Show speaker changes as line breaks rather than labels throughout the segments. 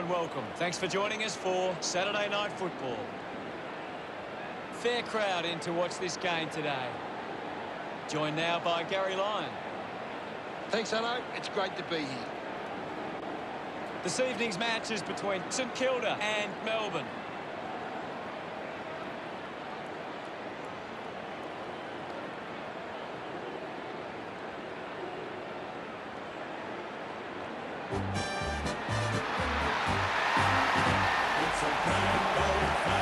and welcome. Thanks for joining us for Saturday Night Football. Fair crowd in to watch this game today. Joined now by Gary Lyon.
Thanks, Arno. It's great to be here.
This evening's match is between St Kilda and Melbourne.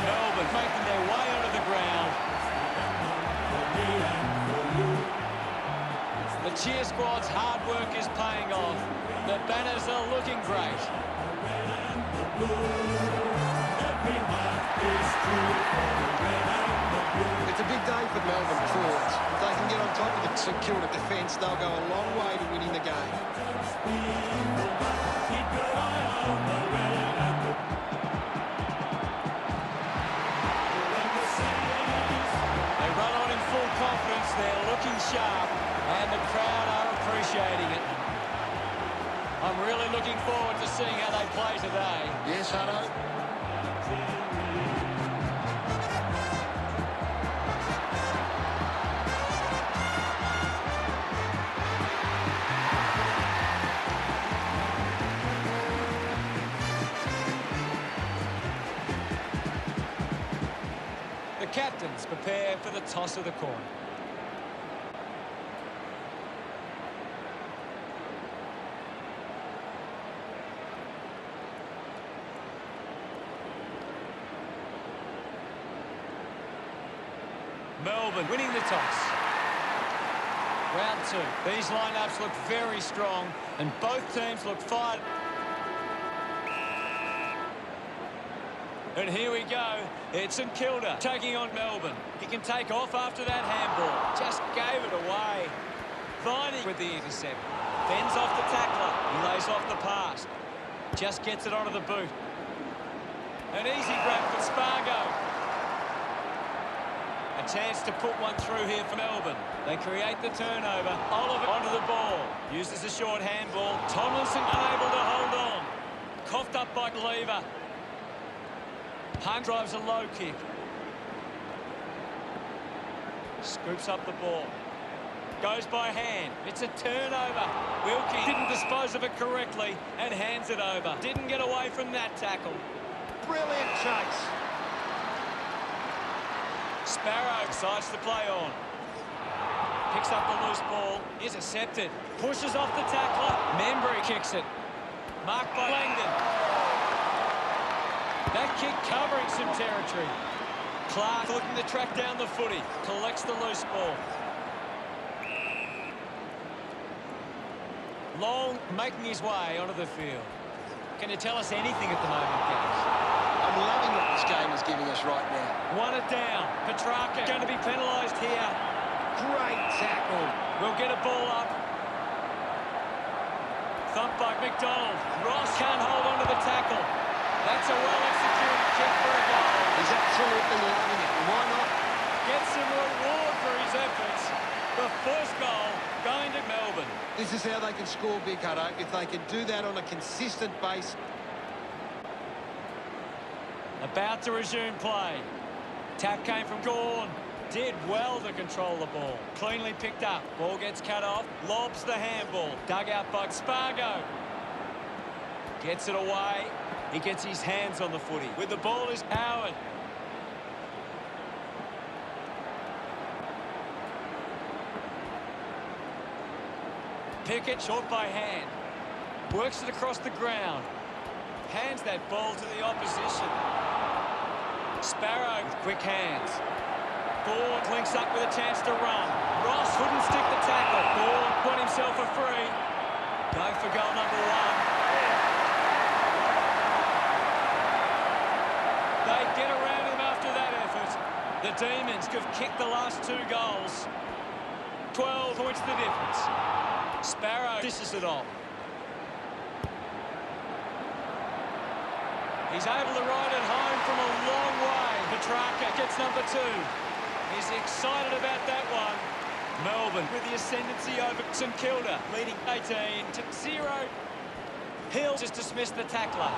Melbourne making their way onto the ground. The cheer squad's hard work is paying off. The banners are looking great.
It's a big day for Melbourne forwards. If they can get on top of the St Kilda defence, they'll go a long way to winning the game.
Confidence, they're looking sharp and the crowd are appreciating it. I'm really looking forward to seeing how they play today.
Yes, Arno.
The captains prepare for the toss of the coin. Melbourne winning the toss. Round two. These lineups look very strong and both teams look fired. And here we go. It's St Kilda taking on Melbourne. He can take off after that handball. Just gave it away. Viney with the intercept. Fends off the tackler. He lays off the pass. Just gets it onto the boot. An easy grab for Spargo. A chance to put one through here for Melbourne. They create the turnover. Oliver onto the ball. Uses a short handball. Tomlinson unable to hold on. Coughed up by Lever. Hunt drives a low kick. Scoops up the ball. Goes by hand. It's a turnover. Wilkie didn't dispose of it correctly and hands it over. Didn't get away from that tackle.
Brilliant chase.
Sparrow decides to play on. Picks up the loose ball. Intercepted. Pushes off the tackler. Membry kicks it. Marked by Langdon. That kick covering some territory. Clark looking to track down the footy. Collects the loose ball. Long making his way onto the field. Can you tell us anything at the moment, guys?
I'm loving what this game is giving us right now.
One it down. Petrarca going to be penalised here. Great tackle. We'll get a ball up. Thump by McDonald. Ross can't hold on to the tackle. That's a well-executed kick for a goal.
He's absolutely loving it. Why not?
Gets some reward for his efforts. The first goal going to Melbourne.
This is how they can score big, Hutto, if they can do that on a consistent basis.
About to resume play. Tap came from Gawn. Did well to control the ball. Cleanly picked up. Ball gets cut off. Lobs the handball. Dug out by Spargo. Gets it away. He gets his hands on the footy. With the ball is Howard. Pickett short by hand. Works it across the ground. Hands that ball to the opposition. Sparrow with quick hands. Bourne links up with a chance to run. Ross couldn't stick the tackle. Bourne won himself a free. Going for goal number one. They get around him after that effort. The Demons have kicked the last two goals. 12 points the difference. Sparrow dishes it off. He's able to ride it home from a long way. Petrarca gets number two. He's excited about that one. Melbourne with the ascendancy over St Kilda, leading 18-0. Hill just dismissed the tackler.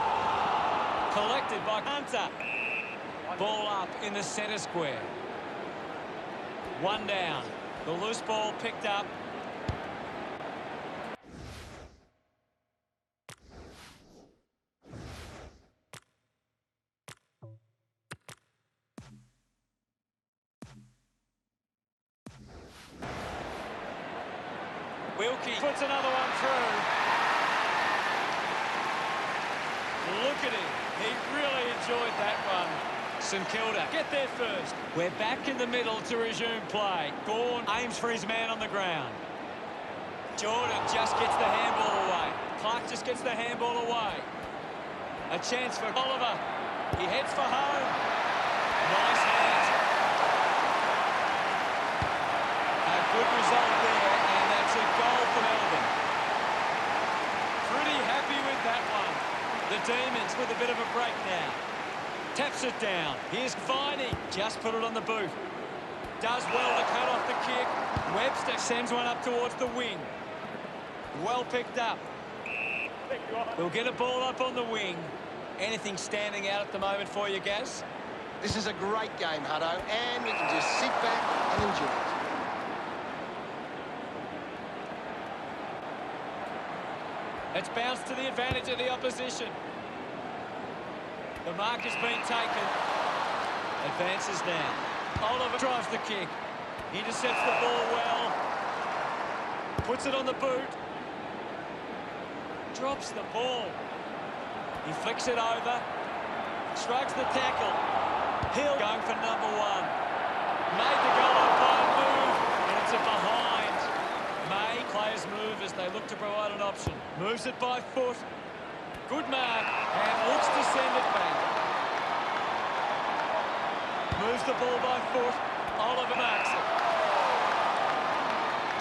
Collected by Hunter. Ball up in the centre square. One down. The loose ball picked up. Wilkie puts another one through. Look at him. He really enjoyed that one. St Kilda get there first. We're back in the middle to resume play. Gawn aims for his man on the ground. Jordan just gets the handball away. Clark just gets the handball away. A chance for Oliver. He heads for home. Nice hands. A good result there, and that's a goal for Melbourne. Pretty happy with that one. The Demons with a bit of a break now. Taps it down. Here's Viney. Just put it on the boot. Does well to cut off the kick. Webster sends one up towards the wing. Well picked up. We'll get a ball up on the wing. Anything standing out at the moment for you, Gaz?
This is a great game, Hutto, and we can just sit back and enjoy it.
It's bounced to the advantage of the opposition. The mark has been taken. Advances now. Oliver drives the kick. Intercepts the ball well. Puts it on the boot. Drops the ball. He flicks it over. Shrugs the tackle. Hill going for number one. Made the goal on by a move, and it's a behind. May players move as they look to provide an option. Moves it by foot. Good mark, and looks to send it back. Moves the ball by foot. Oliver marks it.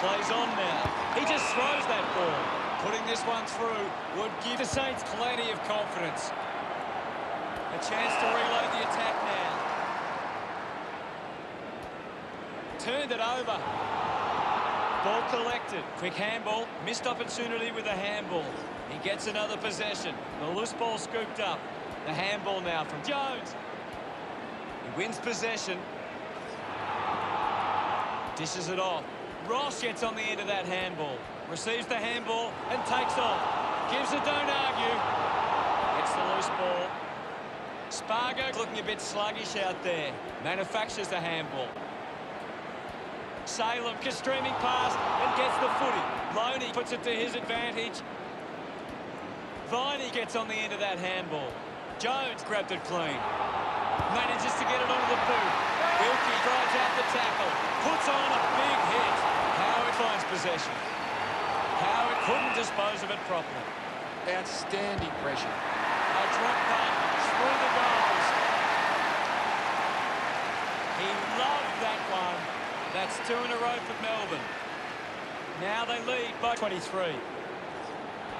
Plays on now. He just throws that ball. Putting this one through would give the Saints plenty of confidence. A chance to reload the attack now. Turned it over. Ball collected. Quick handball. Missed opportunity with a handball. He gets another possession. The loose ball scooped up. The handball now from Jones. He wins possession. Dishes it off. Ross gets on the end of that handball. Receives the handball and takes off. Gives it, don't argue. Gets the loose ball. Spargo looking a bit sluggish out there. Manufactures the handball. Salem streaming past and gets the footy. Loney puts it to his advantage. Viney gets on the end of that handball. Jones grabbed it clean. Manages to get it onto the boot. Wilkie drives out the tackle. Puts on a big hit. Howard finds possession. Howard couldn't dispose of it properly.
Outstanding pressure.
A drop punt through the goals. He loved that one. That's two in a row for Melbourne. Now they lead by 23.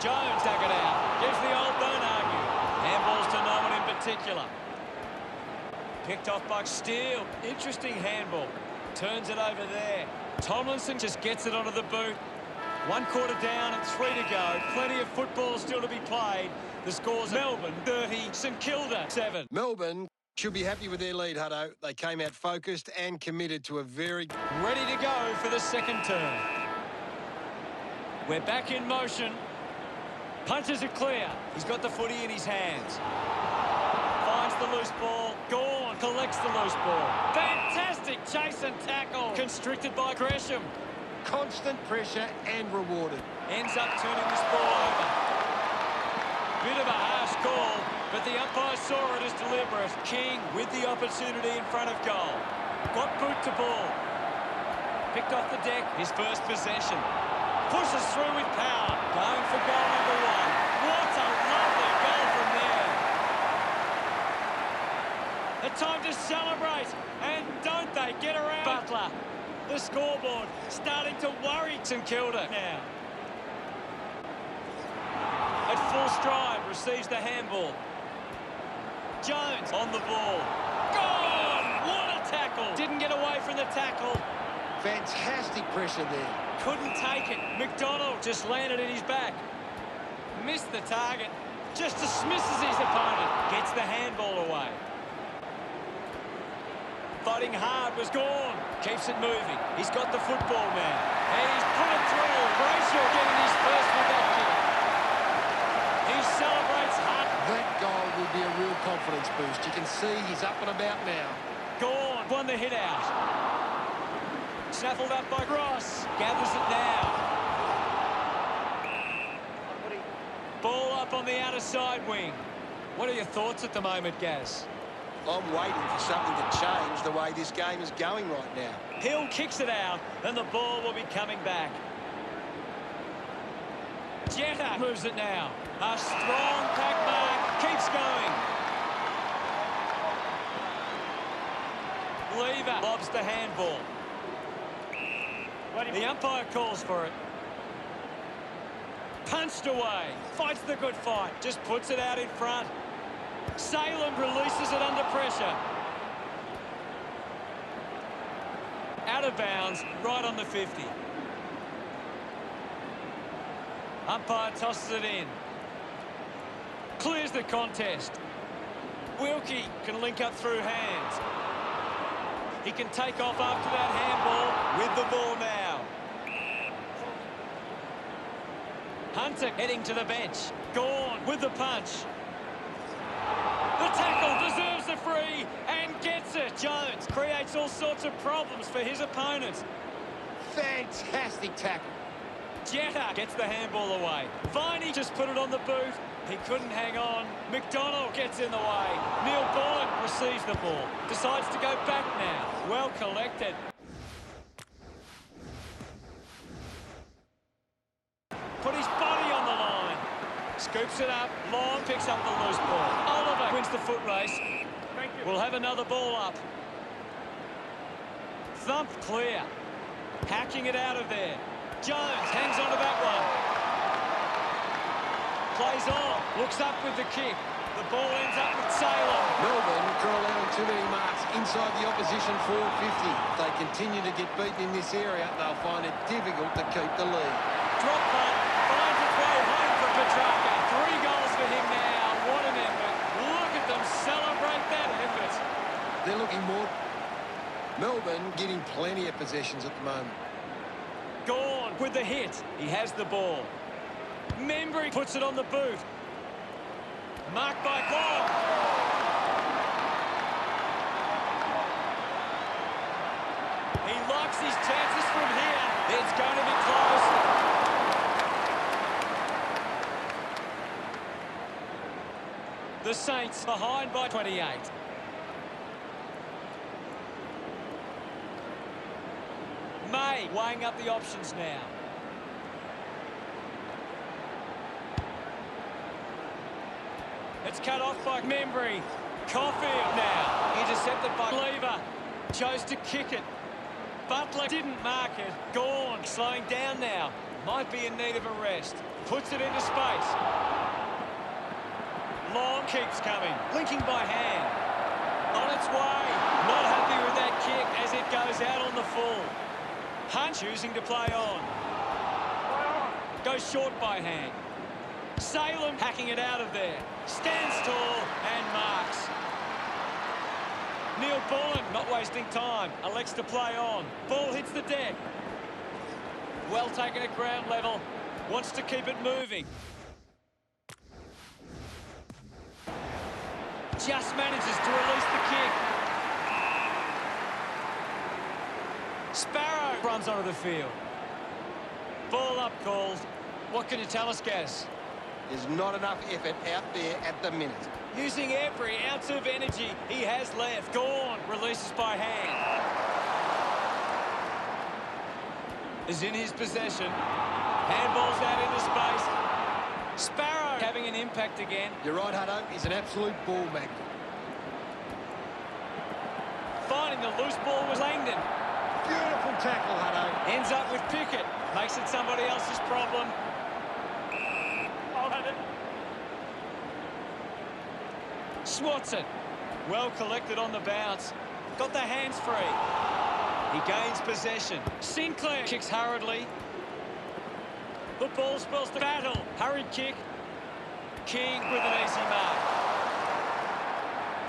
Jones dug it out. Gives the old don't argue. Handballs to no one in particular. Picked off by Steele. Interesting handball. Turns it over there. Tomlinson just gets it onto the boot. 1 quarter down and 3 to go. Plenty of football still to be played. The score's Melbourne 30, St Kilda 7.
Melbourne should be happy with their lead, Hutto. They came out focused and committed to a very...
Ready to go for the second turn. We're back in motion. Punches it clear. He's got the footy in his hands. Finds the loose ball. Gawn collects the loose ball. Fantastic chase and tackle. Constricted by Gresham.
Constant pressure and rewarded.
Ends up turning this ball over. Bit of a harsh call, but the umpire saw it as deliberate. King with the opportunity in front of goal. Got boot to ball. Picked off the deck. His first possession. Pushes through with power. Going for goal number one. What a lovely goal from there. A time to celebrate. And don't they get around Butler. The scoreboard starting to worry St Kilda now. At full stride, receives the handball. Jones on the ball. Gone! What a tackle! Didn't get away from the tackle.
Fantastic pressure there.
Couldn't take it. McDonald just landed in his back. Missed the target. Just dismisses his opponent. Gets the handball away. Fighting hard was gone. Keeps it moving. He's got the football now. And he's put it through. Brayshaw getting his first with that kick. He celebrates hard.
That goal will be a real confidence boost. You can see he's up and about now.
Gone. Won the hit out. Snaffled up by Ross. Gathers it now. Ball up on the outer side wing. What are your thoughts at the moment, Gaz?
I'm waiting for something to change the way this game is going right now.
Hill kicks it out, and the ball will be coming back. Jetta moves it now. A strong pack mark. Keeps going. Lever lobs the handball. The umpire calls for it. Punched away. Fights the good fight. Just puts it out in front. Salem releases it under pressure. Out of bounds, right on the 50. Umpire tosses it in. Clears the contest. Wilkie can link up through hands. He can take off after that handball with the ball now. Hunter heading to the bench. Gone with the punch. The tackle deserves the free and gets it. Jones creates all sorts of problems for his opponents.
Fantastic tackle.
Jetta gets the handball away. Viney just put it on the boot. He couldn't hang on. McDonald gets in the way. Neil Bullen receives the ball. Decides to go back now. Well collected. Put his body on the line. Scoops it up. Long picks up the loose ball. Oliver wins the foot race. We'll have another ball up. Thump clear. Hacking it out of there. Jones hangs on to that one. Plays on. Looks up with the kick. The ball ends up with Salem.
Melbourne are allowing too many marks inside the opposition 450. If they continue to get beaten in this area, they'll find it difficult to keep the lead.
Drop punt. Finds its way home for Petrarca. 3 goals for him now. What an effort. Look at them celebrate that effort.
They're looking more... Melbourne getting plenty of possessions at the moment.
Gone with the hit. He has the ball. Membry puts it on the boot. Marked by Long. He likes his chances from here. It's going to be close. The Saints behind by 28. May weighing up the options now. It's cut off by Membry. Caulfield now. Intercepted by Lever. Chose to kick it. Butler didn't mark it. Gorn slowing down now. Might be in need of a rest. Puts it into space. Long keeps coming. Linking by hand. On its way. Not happy with that kick as it goes out on the full. Hunt choosing to play on. Goes short by hand. Salem hacking it out of there. Stands tall and marks. Neil Bullen not wasting time. Elects to play on. Ball hits the deck. Well taken at ground level. Wants to keep it moving. Just manages to release the kick. Sparrow runs onto the field. Ball up called. What can you tell us, Gaz?
There's not enough effort out there at the minute.
Using every ounce of energy he has left. Gorn releases by hand. Is in his possession. Handballs out into space. Sparrow having an impact again.
You're right, Hutto. He's an absolute ball magnet.
Finding the loose ball was Langdon.
Beautiful tackle, Hutto.
Ends up with Pickett. Makes it somebody else's problem. Swatson. Well collected on the bounce. Got the hands free. He gains possession. Sinclair kicks hurriedly. The ball spells the battle. Hurried kick. King with an easy mark.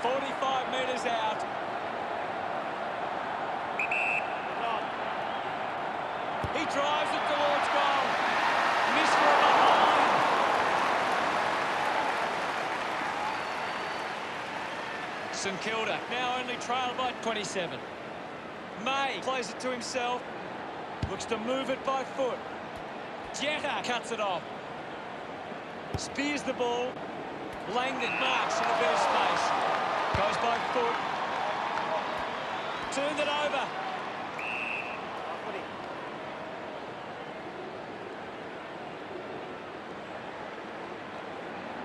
45 metres out. He drives it towards goal. Missed from behind. St Kilda now only trail by 27. May plays it to himself. Looks to move it by foot. Jetta cuts it off. Spears the ball. Langdon marks in a bit of space. Goes by foot. Turned it over.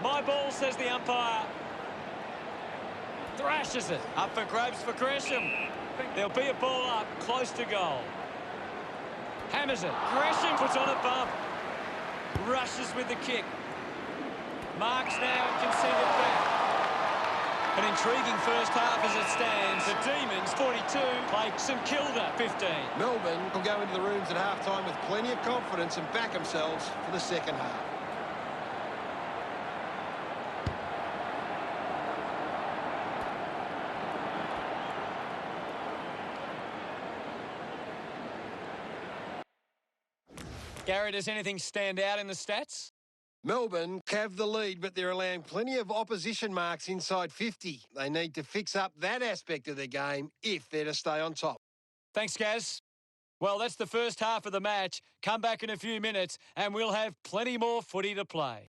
My ball, says the umpire. Thrashes it. Up for grabs for Gresham. There'll be a ball up, close to goal. Hammers it. Gresham puts on a bump. Rushes with the kick. Marks now and can send it back. An intriguing first half as it stands. The Demons 42, play St Kilda 15.
Melbourne will go into the rooms at half-time with plenty of confidence and back themselves for the second half.
Gary, does anything stand out in the stats?
Melbourne have the lead, but they're allowing plenty of opposition marks inside 50. They need to fix up that aspect of their game if they're to stay on top.
Thanks, Gaz. Well, that's the first half of the match. Come back in a few minutes and we'll have plenty more footy to play.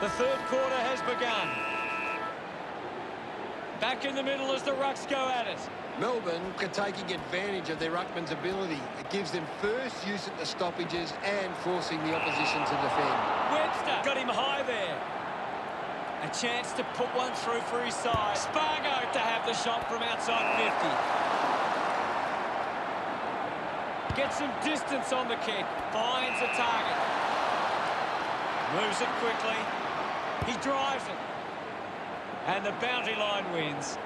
The third quarter has begun. Back in the middle as the Rucks go at it.
Melbourne are taking advantage of their ruckman's ability. It gives them first use at the stoppages and forcing the opposition to defend.
Webster got him high there. A chance to put one through for his side. Spargo to have the shot from outside 50. Gets some distance on the kick. Finds a target. Moves it quickly. He drives it. And the boundary line wins.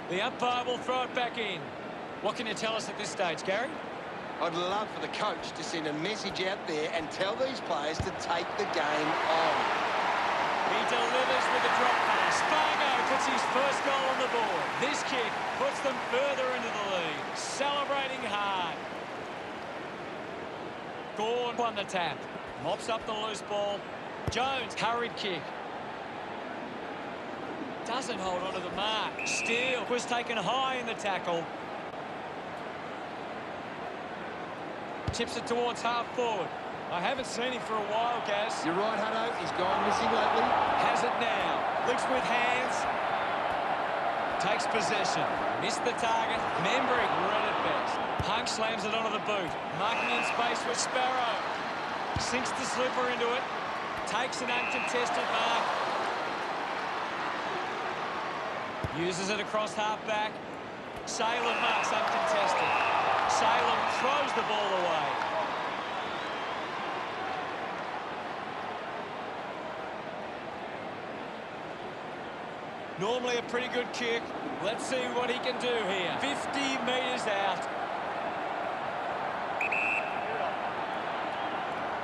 The umpire will throw it back in. What can you tell us at this stage, Gary?
I'd love for the coach to send a message out there and tell these players to take the game on.
He delivers with a drop pass. Spargo puts his first goal on the board. This kick puts them further into the lead. Celebrating hard. Gorn won the tap. Mops up the loose ball. Jones, hurried kick. Doesn't hold on to the mark. Steele was taken high in the tackle. Tips it towards half forward. I haven't seen him for a while, Gaz.
You're right, Hutto. He's gone missing lately.
Has it now. Looks with hands. Takes possession. Missed the target. Membering read it best. Punk slams it onto the boot. Marking in space with Sparrow. Sinks the slipper into it. Takes an uncontested mark. Uses it across half-back. Salem marks uncontested. Salem throws the ball away. Normally a pretty good kick. Let's see what he can do here. 50 metres out.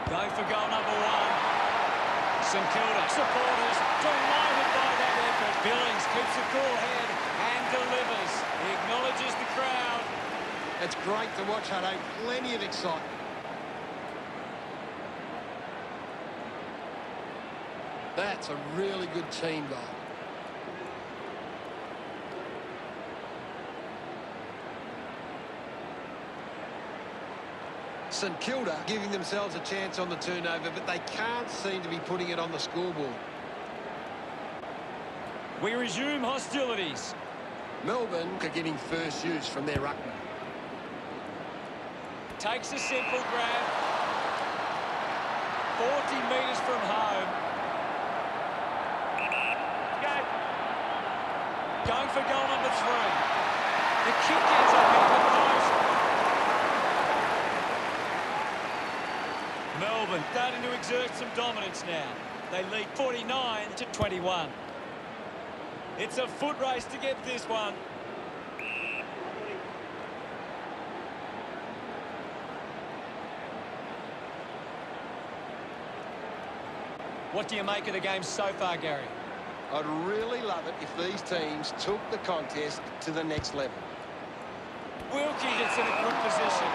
Going for goal number one. St Kilda supporters delighted by that effort. Billings keeps a cool head and delivers. He acknowledges the crowd.
It's great to watch, Hutto. Plenty of excitement. That's a really good team goal. St Kilda giving themselves a chance on the turnover, but they can't seem to be putting it on the scoreboard.
We resume hostilities.
Melbourne are getting first use from their ruckman.
Takes a simple grab. 40 metres from home. Going for goal number 3. The kick ends up in the post. Melbourne starting to exert some dominance now. They lead 49-21. It's a foot race to get this one. What do you make of the game so far, Gary?
I'd really love it if these teams took the contest to the next level.
Wilkie gets in a good position.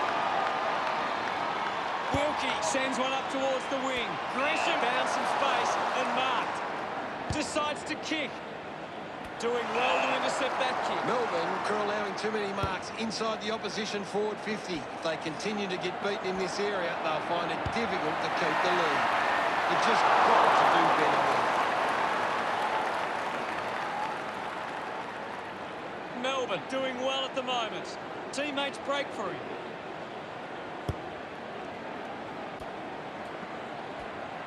Wilkie sends one up towards the wing. Gresham found some space and marked. Decides to kick. Doing well to intercept that kick.
Melbourne are allowing too many marks inside the opposition forward 50. If they continue to get beaten in this area, they'll find it difficult to keep the lead. You've just got to do better there.
Melbourne doing well at the moment. Teammates break for him.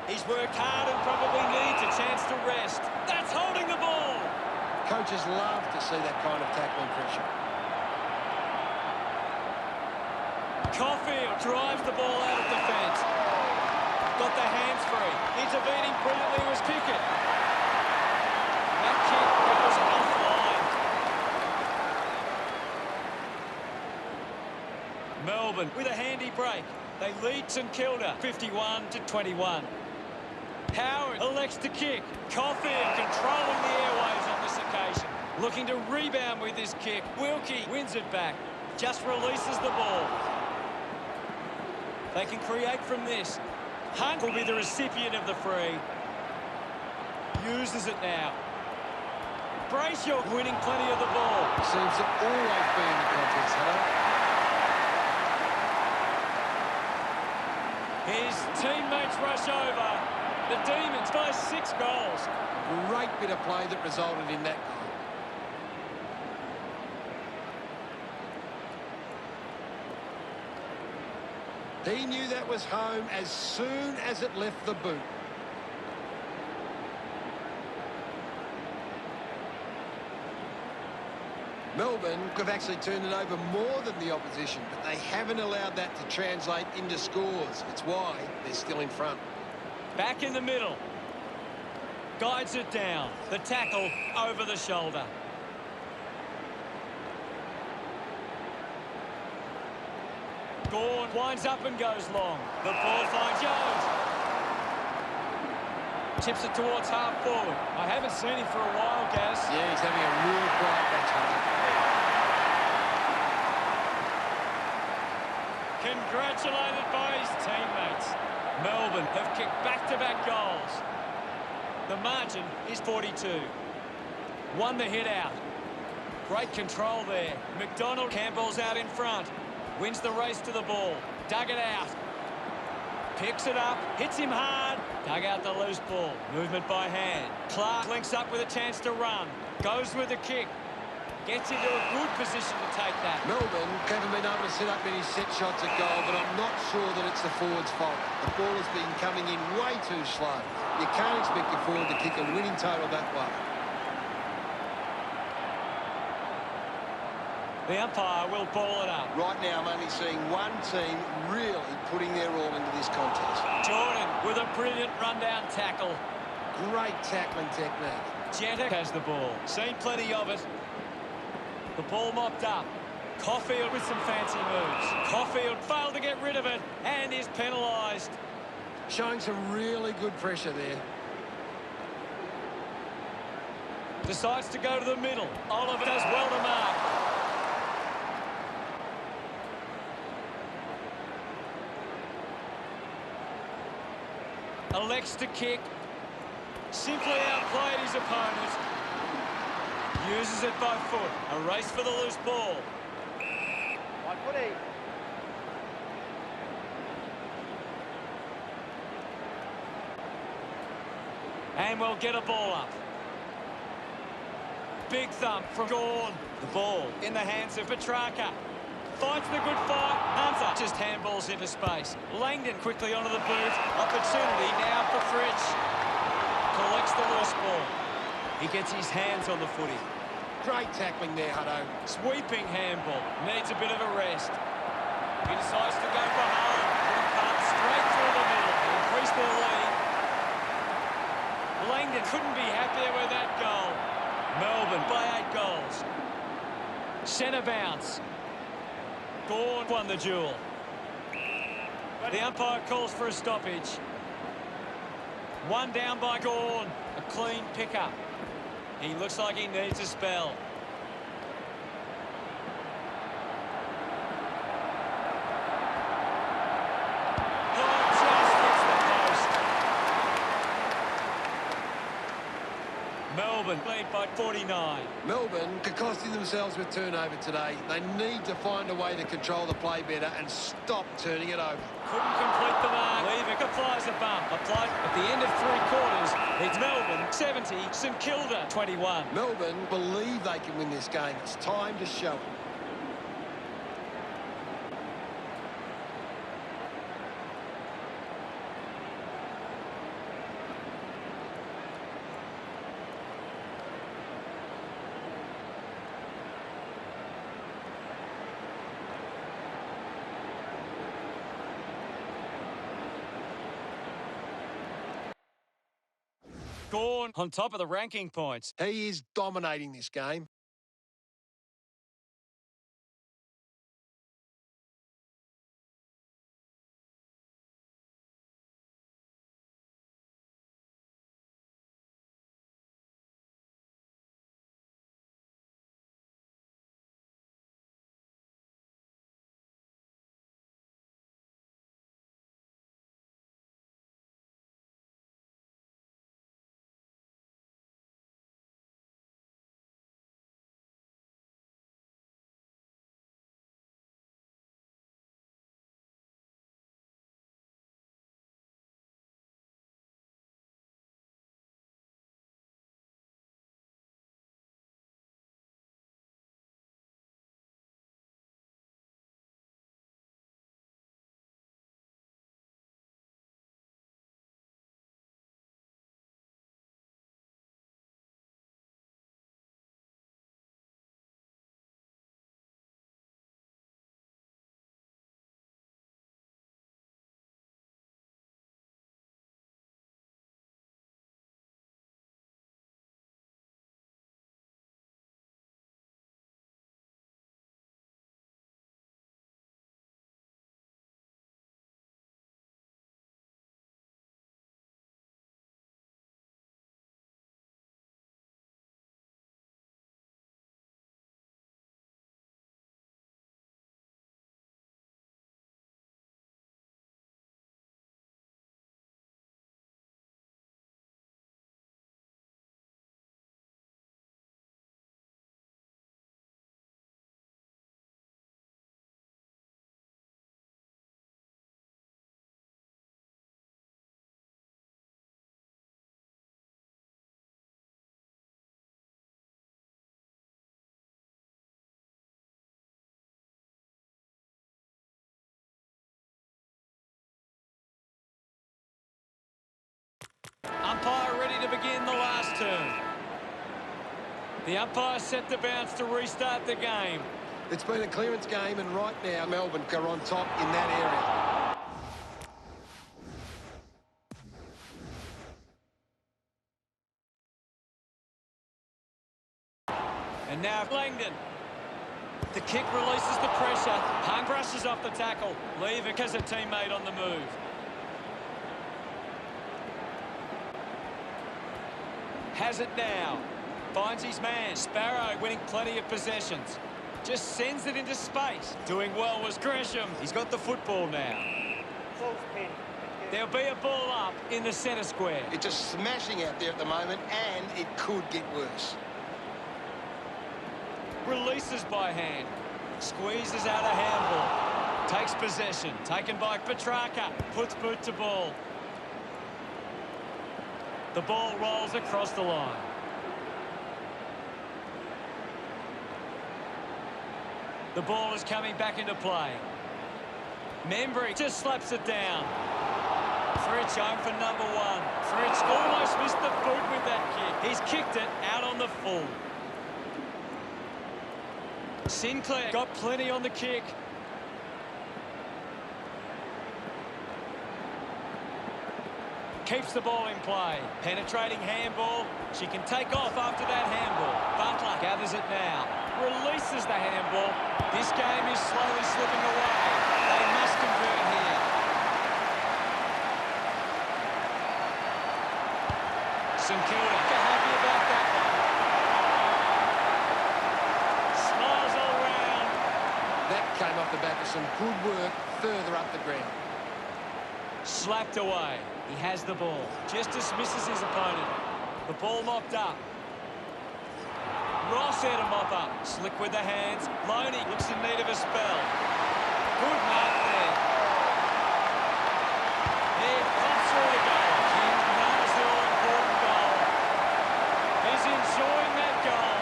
He's worked hard and probably needs a chance to rest. That's holding the ball.
Coaches love to see that kind of tackling pressure.
Caulfield drives the ball out of defence. Got the hands free. Intervening brilliantly was Pickett. That kick goes offline. Melbourne with a handy break. They lead St Kilda 51-21. Howard elects to kick. Caulfield controlling the airwaves on this occasion. Looking to rebound with this kick. Wilkie wins it back. Just releases the ball. They can create from this. Hunt will be the recipient of the free. Uses it now. Brayshaw winning plenty of the ball.
Seems to always be in the contest,
His teammates rush over. The Demons by 6 goals.
Great bit of play that resulted in that goal. He knew that was home as soon as it left the boot. Melbourne have actually turned it over more than the opposition, but they haven't allowed that to translate into scores. It's why they're still in front.
Back in the middle. Guides it down. The tackle over the shoulder. Gorn winds up and goes long. The ball finds Jones. Chips it towards half forward. I haven't seen him for a while, Gaz.
Yeah, he's having a real quiet match.
Congratulated by his teammates. Melbourne have kicked back-to-back goals. The margin is 42. Won the hit out. Great control there. McDonald Campbell's out in front. Wins the race to the ball. Dug it out. Picks it up. Hits him hard. Dug out the loose ball. Movement by hand. Clark links up with a chance to run. Goes with the kick. Gets into a good position to take that.
Melbourne haven't been able to set up many set shots at goal, but I'm not sure that it's the forward's fault. The ball has been coming in way too slow. You can't expect your forward to kick a winning total that way.
The umpire will ball it up.
Right now, I'm only seeing one team really putting their all into this contest.
Jordan with a brilliant rundown tackle.
Great tackling technique.
Jetta has the ball. Seen plenty of it. The ball mopped up. Caulfield with some fancy moves. Caulfield failed to get rid of it and is penalised.
Showing some really good pressure there.
Decides to go to the middle. Oliver does well to mark. Elects to kick. Simply outplayed his opponent. Uses it by foot. A race for the loose ball. And we'll get a ball up. Big thump from Gorn. The ball in the hands of Petrarca. Finds the good fight. Hunter just handballs into space. Langdon quickly onto the boot. Opportunity now for Fritsch. Collects the loose ball. He gets his hands on the footy.
Great tackling there, Hutto.
Sweeping handball. Needs a bit of a rest. He decides to go for home. Good punt straight through the middle. Increase their lead. Langdon couldn't be happier with that goal. Melbourne by 8 goals. Centre bounce. Gorn won the duel. The umpire calls for a stoppage. One down by Gorn. A clean pickup. He looks like he needs a spell. Melbourne lead by 49.
Melbourne costing themselves with turnover today. They need to find a way to control the play better and stop turning it over.
Couldn't complete the mark. Levick applies a bump. Applied at the end of 3 quarters. It's Melbourne 70, St Kilda 21.
Melbourne believe they can win this game. It's time to show it.
Gorn on top of the ranking points.
He is dominating this game.
Umpire ready to begin the last turn. The umpire set the bounce to restart the game.
It's been a clearance game, and right now Melbourne are on top in that area.
And now Langdon. The kick releases the pressure. Hung brushes off the tackle. Levick has a teammate on the move. Has it now. Finds his man. Sparrow winning plenty of possessions. Just sends it into space. Doing well was Gresham. He's got the football now. There'll be a ball up in the centre square.
It's just smashing out there at the moment, and it could get worse.
Releases by hand. Squeezes out a handball. Takes possession. Taken by Petrarca. Puts boot to ball. The ball rolls across the line. The ball is coming back into play. Membry just slaps it down. Fritsch home for number one. Fritsch almost missed the boot with that kick. He's kicked it out on the full. Sinclair got plenty on the kick. Keeps the ball in play. Penetrating handball. She can take off after that handball. Butler gathers it now. Releases the handball. This game is slowly slipping away. They must convert here. St Kilda happy about that one. Smiles all round.
That came off the back of some good work further up the ground.
Slapped away. He has the ball. Just dismisses his opponent. The ball mopped up. Ross had a mop up. Slick with the hands. Loney looks in need of a spell. Good mark there. He pops through the goal. King knows the all-important goal. He's enjoying that goal.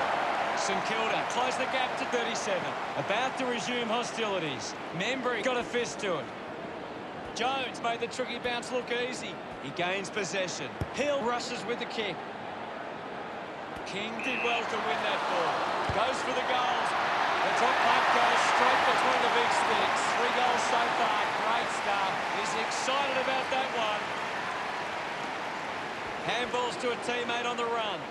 St Kilda close the gap to 37. About to resume hostilities. Membry got a fist to it. Jones made the tricky bounce look easy. He gains possession. Hill rushes with the kick. King did well to win that ball. Goes for the goals. The top puck goes straight between the big sticks. 3 goals so far. Great start. He's excited about that one. Handballs to a teammate on the run.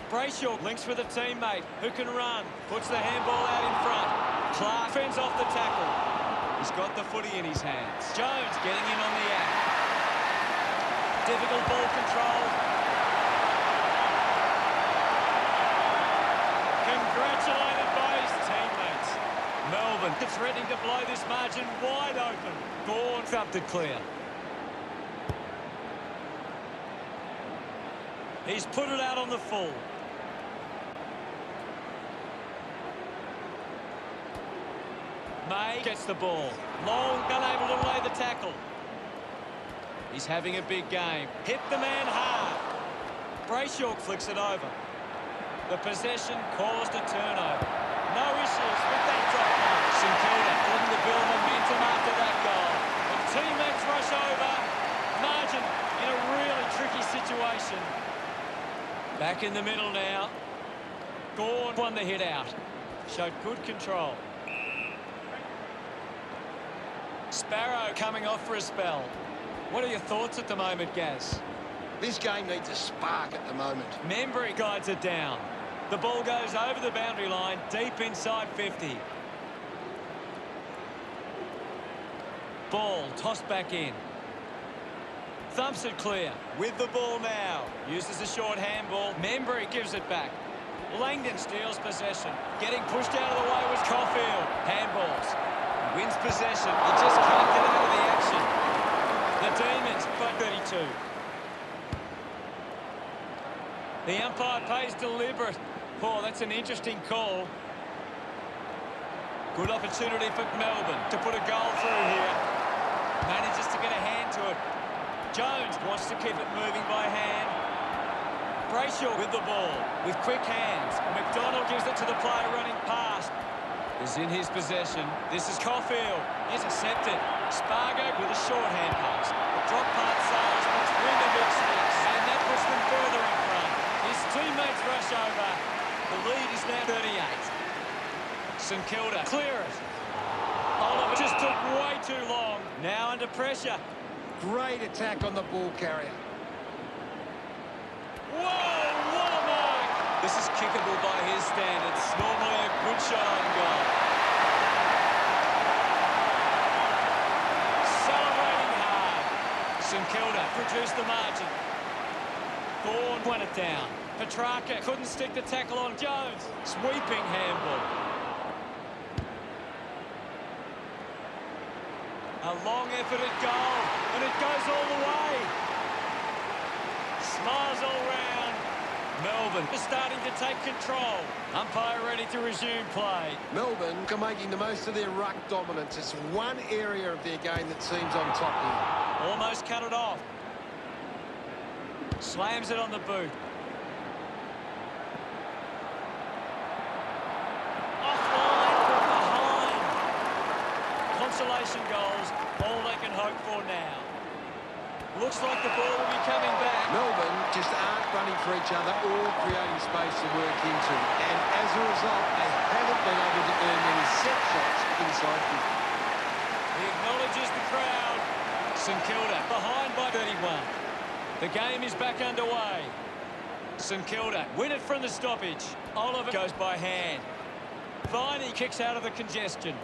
Brayshaw links with a teammate who can run. Puts the handball out in front. Clark fends off the tackle. He's got the footy in his hands. Jones getting in on the act. Difficult ball control. Congratulated by his teammates. Melbourne threatening to blow this margin wide open. Gorn thumped it clear. He's put it out on the full. May gets the ball. Long, unable to lay the tackle. He's having a big game. Hit the man hard. Brayshaw flicks it over. The possession caused a turnover. No issues with that drop. St Kilda looking to build momentum after that goal. The teammates rush over. Margin in a really tricky situation. Back in the middle now. Gorn won the hit out. Showed good control. Sparrow coming off for a spell. What are your thoughts at the moment, Gaz?
This game needs a spark at the moment.
Membry guides it down. The ball goes over the boundary line, deep inside 50. Ball tossed back in. Thumps it clear. With the ball now. Uses a short handball. Membry gives it back. Langdon steals possession. Getting pushed out of the way was Caulfield. Handballs. Wins possession. He just can't get out of the action. The Demons, but 32. The umpire plays deliberate. Oh, that's an interesting call. Good opportunity for Melbourne to put a goal through here. Manages to get a hand to it. Jones wants to keep it moving by hand. Brayshaw with the ball, with quick hands. McDonald gives it to the player running past. Is in his possession. This is Caulfield. Intercepted. Spargo with a shorthand pass. The drop part sails between the big sticks, and that puts them further in front. His teammates rush over. The lead is now 38. St Kilda clear it. Oliver just took way too long. Now under pressure.
Great attack on the ball carrier.
Whoa, what a mark! This is kickable by his standards. Normally a good shot on goal. Celebrating hard. St Kilda produced the margin. Gorn won it down. Petrarca couldn't stick the tackle on Jones. Sweeping handball. A long effort at goal, and it goes all the way. Smiles all round. Melbourne is starting to take control. Umpire ready to resume play.
Melbourne are making the most of their ruck dominance. It's one area of their game that seems on top here.
Almost cut it off. Slams it on the boot. Offline from behind. Consolation goals, all they can hope for now. Looks like the ball will be coming back.
Melbourne just aren't running for each other or creating space to work into. And as a result, they haven't been able to earn many set shots inside 50.
He acknowledges the crowd. St Kilda behind by 31. The game is back underway. St Kilda win it from the stoppage. Oliver goes by hand. Viney kicks out of the congestion.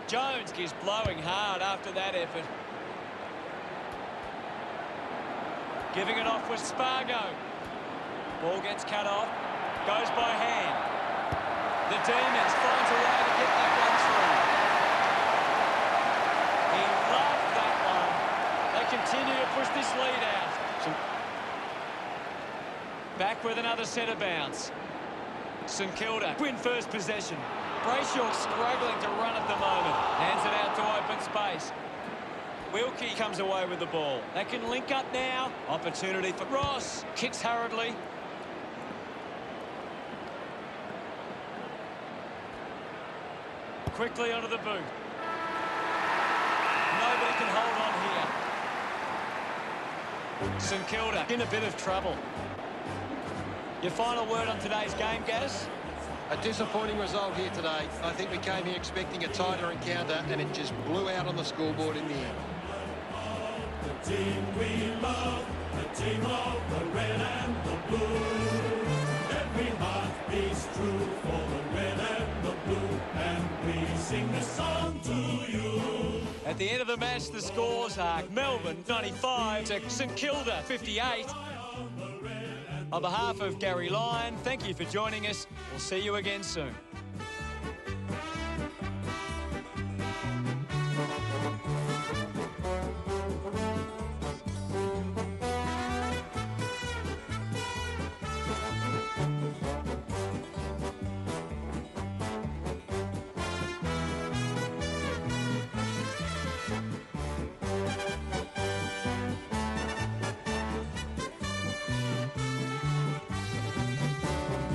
Jones is blowing hard after that effort. Giving it off with Spargo. Ball gets cut off. Goes by hand. The Demons finds a way to get that one through. He loved that one. They continue to push this lead out. Back with another centre bounce. St Kilda win first possession. Brayshaw struggling to run at the moment. Hands it out to open space. Wilkie comes away with the ball. They can link up now. Opportunity for Ross. Kicks hurriedly. Quickly onto the boot. Nobody can hold on here. St Kilda in a bit of trouble. Your final word on today's game, Gaddis?
A disappointing result here today. I think we came here expecting a tighter encounter and it just blew out on the scoreboard in the end.
The team we love, the team of the red and the blue. Every heart beats true for the red and the blue, and we sing the song to you.
At the end of the match, the scores are Melbourne 95 to St Kilda 58. On behalf of Gary Lyon, thank you for joining us. We'll see you again soon.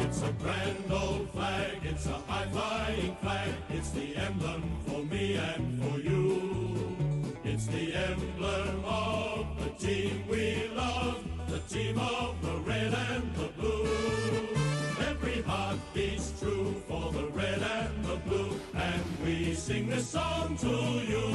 It's a grand old flag, it's a high-flying flag. It's the emblem for me and for you. It's the emblem of the team we love, the team of the red and the blue. Every heart beats true for the red and the blue, and we sing this song to you.